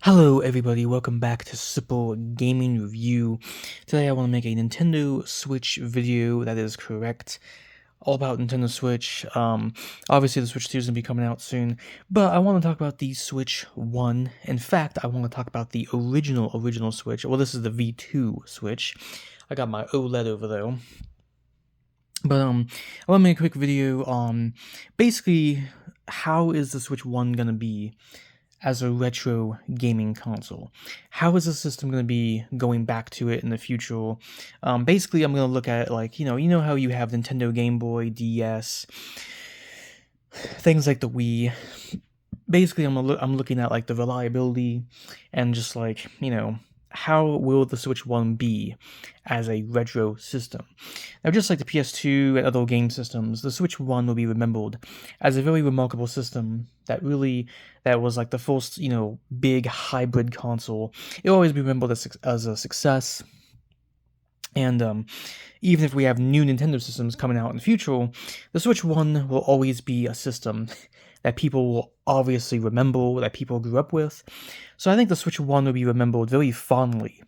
Hello everybody, welcome back to Simple Gaming Review. Today I want to make a Nintendo Switch video that is correct, all about Nintendo Switch. Obviously the Switch 2 is going to be coming out soon, but I want to talk about the Switch 1. In fact, I want to talk about the original Switch. Well, this is the V2 Switch. I got my OLED over there. But I want to make a quick video on basically how is the Switch 1 going to be as a retro gaming console. How is the system going to be going back to it in the future? Basically, I'm going to look at it like, you know how you have Nintendo Game Boy, DS, things like the Wii. Basically, I'm looking at like the reliability and just like, how will the Switch 1 be as a retro system? Now, just like the PS2 and other game systems, the Switch 1 will be remembered as a very remarkable system that was like the first, big hybrid console. It'll always be remembered as a success. And even if we have new Nintendo systems coming out in the future, the Switch 1 will always be a system that people will obviously remember, that people grew up with. So I think the Switch 1 will be remembered very fondly.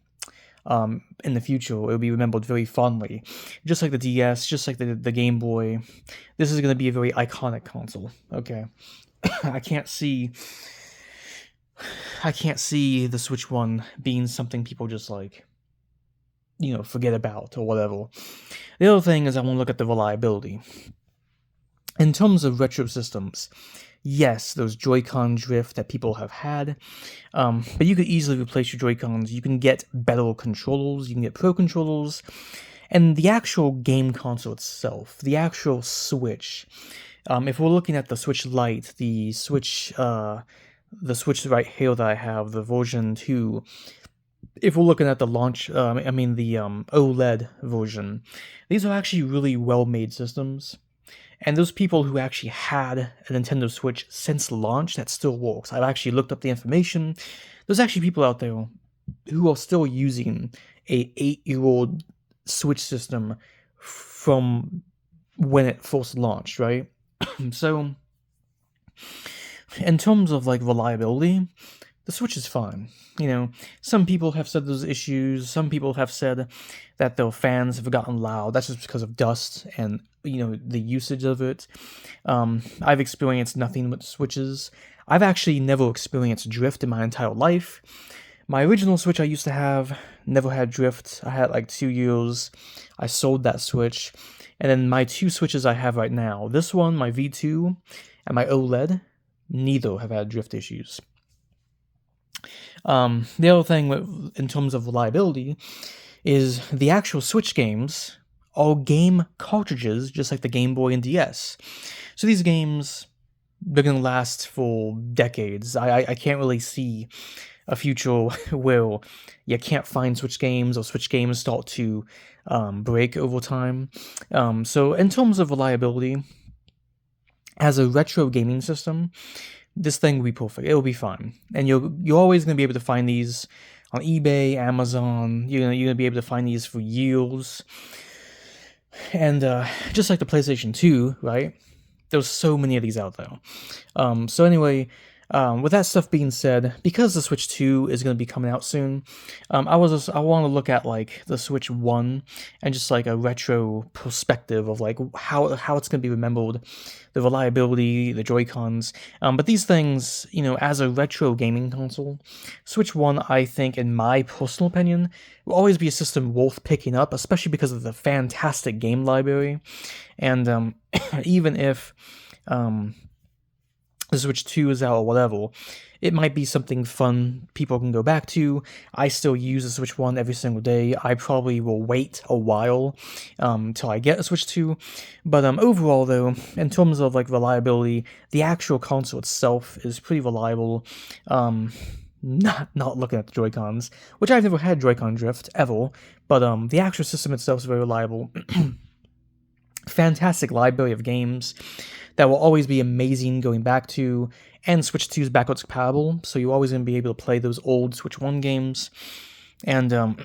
In the future, it will be remembered very fondly. Just like the DS, just like the Game Boy. This is going to be a very iconic console. Okay. I can't see the Switch 1 being something people just like, forget about or whatever. The other thing is I want to look at the reliability. In terms of retro systems, yes, those Joy-Con drift that people have had, but you could easily replace your Joy-Cons. You can get better controllers, you can get Pro controllers, and the actual game console itself, the actual Switch. If we're looking at the Switch Lite, the Switch right here that I have, the version 2, if we're looking at the launch, the OLED version, these are actually really well-made systems. And those people who actually had a Nintendo Switch since launch, that still works. I've actually looked up the information. There's actually people out there who are still using a 8-year-old Switch system from when it first launched, right? So, in terms of like reliability, the Switch is fine. Some people have said there's issues. Some people have said that their fans have gotten loud. That's just because of dust and, the usage of it. I've experienced nothing but Switches. I've actually never experienced drift in my entire life. My original Switch I used to have never had drift. I had like 2 years. I sold that Switch. And then my 2 Switches I have right now, this one, my V2, and my OLED, neither have had drift issues. The other thing in terms of reliability is the actual Switch games are game cartridges, just like the Game Boy and DS. So these games, they're going to last for decades. I can't really see a future where you can't find Switch games or Switch games start to break over time. So in terms of reliability, as a retro gaming system, this thing will be perfect. It'll be fine, and you're always gonna be able to find these on eBay, Amazon. You're gonna be able to find these for years. And just like the PlayStation 2, right? There's so many of these out there. So anyway, with that stuff being said, because the Switch 2 is going to be coming out soon, I want to look at like the Switch 1 and just like a retro perspective of like how it's going to be remembered, the reliability, the Joy-Cons. But these things, as a retro gaming console, Switch 1, I think, in my personal opinion, will always be a system worth picking up, especially because of the fantastic game library. And even if the Switch 2 is out or whatever, it might be something fun people can go back to. I still use the Switch 1 every single day. I probably will wait a while till I get a Switch 2. But overall, though, in terms of like reliability, the actual console itself is pretty reliable. Not looking at the Joy-Cons, which I've never had Joy-Con drift ever, but the actual system itself is very reliable. Fantastic library of games that will always be amazing going back to, and Switch 2 is backwards compatible, so you're always going to be able to play those old Switch 1 games. And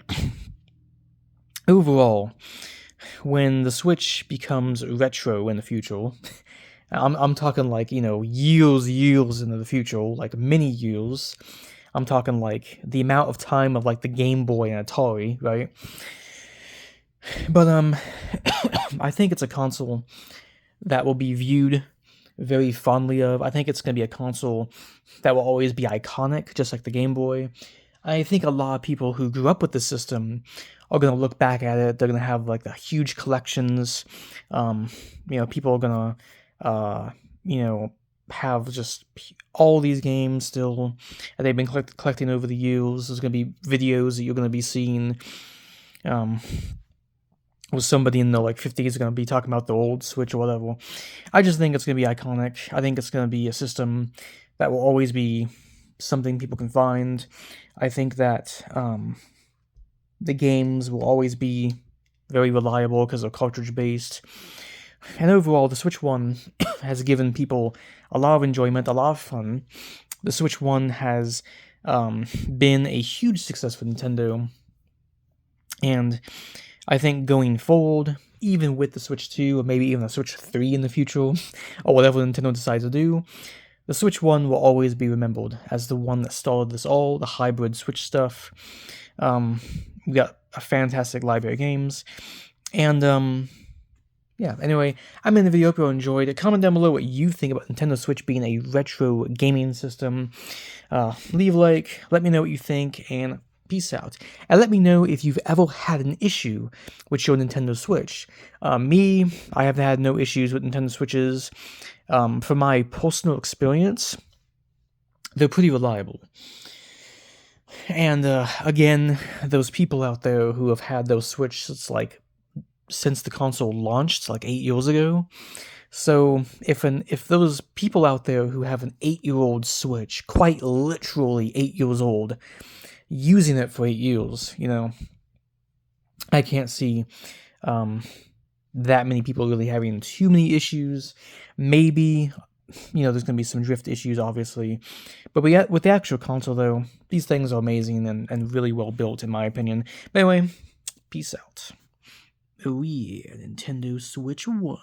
overall, when the Switch becomes retro in the future, I'm talking like, years into the future, like many years, I'm talking like the amount of time of like the Game Boy and Atari, right? But I think it's a console that will be viewed very fondly of. I think it's going to be a console that will always be iconic, just like the Game Boy. I think a lot of people who grew up with the system are going to look back at it. They're going to have like the huge collections. People are going to, have just all these games still that they've been collecting over the years. There's going to be videos that you're going to be seeing. With somebody in the like 50s going to be talking about the old Switch or whatever. I just think it's going to be iconic. I think it's going to be a system that will always be something people can find. I think that the games will always be very reliable because they're cartridge based. And overall, the Switch 1 has given people a lot of enjoyment, a lot of fun. The Switch 1 has been a huge success for Nintendo. And I think going forward, even with the Switch 2, or maybe even the Switch 3 in the future, or whatever Nintendo decides to do, the Switch 1 will always be remembered as the one that started this all, the hybrid Switch stuff. We got a fantastic library of games. And, yeah, anyway, I'm in the video. Hope you all enjoyed it. Comment down below what you think about Nintendo Switch being a retro gaming system. Leave a like, let me know what you think, and peace out. And let me know if you've ever had an issue with your Nintendo Switch. I have had no issues with Nintendo Switches. From my personal experience, they're pretty reliable. And again, those people out there who have had those Switches since the console launched, like 8 years ago. So if those people out there who have an 8-year-old Switch, quite literally 8 years old, using it for 8 years, I can't see that many people really having too many issues. Maybe, there's going to be some drift issues, obviously. But with the actual console, though, these things are amazing and really well built, in my opinion. But anyway, peace out. Oh yeah, Nintendo Switch 1.